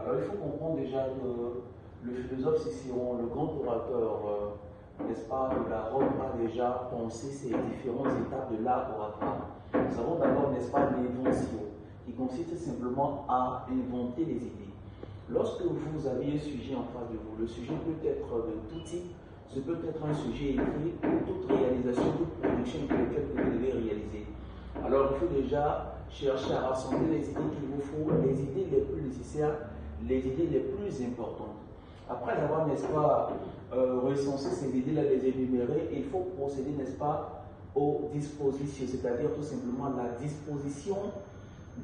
Alors il faut comprendre déjà que le philosophe Cicéron, le grand orateur, n'est-ce pas, de la Rome, a déjà pensé ces différentes étapes de l'art oratoire. Nous avons d'abord, n'est-ce pas, l'invention, qui consiste simplement à inventer des idées. Lorsque vous avez un sujet en face de vous, le sujet peut être de tout type, ce peut être un sujet écrit ou toute réalisation, toute production intellectuelle que vous devez réaliser. Alors il faut déjà chercher à rassembler les idées qu'il vous faut, les idées les plus nécessaires, les idées les plus importantes. Après avoir, n'est-ce pas, recensé ces idées-là, les énumérer, il faut procéder, n'est-ce pas, aux dispositions, c'est-à-dire tout simplement la disposition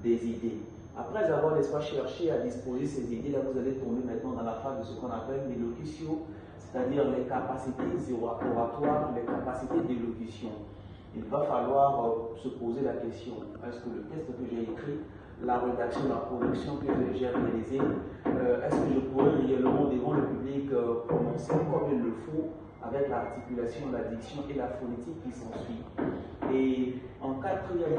des idées. Après avoir, n'est-ce pas, cherché à disposer ces idées-là, vous allez tomber maintenant dans la phase de ce qu'on appelle l'élocution, c'est-à-dire les capacités oratoires, les capacités d'élocution. Il va falloir se poser la question, est-ce que le texte que j'ai écrit, la rédaction, la production que j'ai réalisée, est-ce que je pourrais réellement devant le public prononcer comme il le faut avec l'articulation, la diction et la phonétique qui s'ensuit. Et en quatrième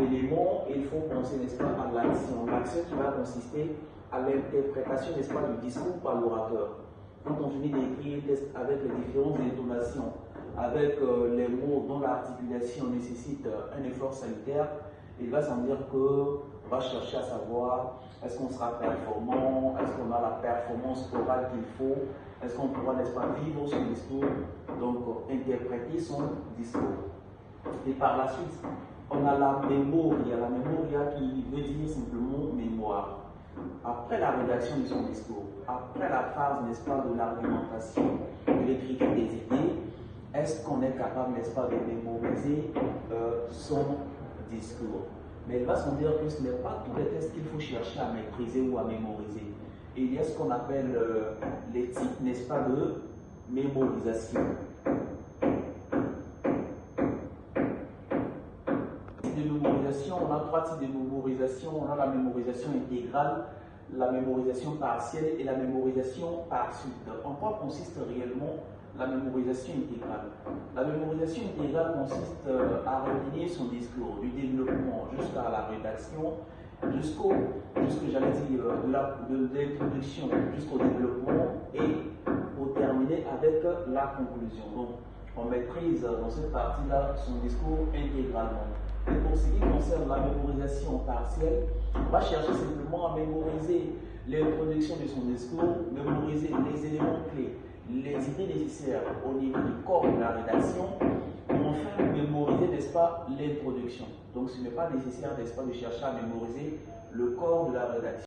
élément, il faut penser, n'est-ce pas, à l'action. L'action qui va consister à l'interprétation, n'est-ce pas, du discours par l'orateur. Quand on finit d'écrire un texte avec les différentes intonations, avec les mots dont l'articulation nécessite un effort salutaire, il va sans dire qu'on va chercher à savoir est-ce qu'on sera performant, est-ce qu'on a la performance orale qu'il faut, est-ce qu'on pourra, n'est-ce pas, vivre son discours, donc interpréter son discours. Et par la suite, on a la mémoria qui veut dire simplement mémoire. Après la rédaction de son discours, après la phase, n'est-ce pas, de l'argumentation, de l'écriture des idées, est-ce qu'on est capable, n'est-ce pas, de mémoriser son discours? Mais il va sans dire que ce n'est pas tous les textes qu'il faut chercher à maîtriser ou à mémoriser. Et il y a ce qu'on appelle les types, n'est-ce pas, de mémorisation. On a trois types de mémorisation. On a la mémorisation intégrale, la mémorisation partielle et la mémorisation par suite. En quoi consiste réellement la mémorisation intégrale? La mémorisation intégrale consiste à retenir son discours, du développement jusqu'à la rédaction, j'allais dire, de l'introduction jusqu'au développement et pour terminer avec la conclusion. Donc, on maîtrise dans cette partie-là son discours intégralement. Et pour ce qui concerne la mémorisation partielle, on va chercher simplement à mémoriser l'introduction de son discours, mémoriser les éléments clés, les idées nécessaires au niveau du corps de la rédaction, pour enfin mémoriser, n'est-ce pas, l'introduction. Donc ce n'est pas nécessaire, n'est-ce pas, de chercher à mémoriser le corps de la rédaction.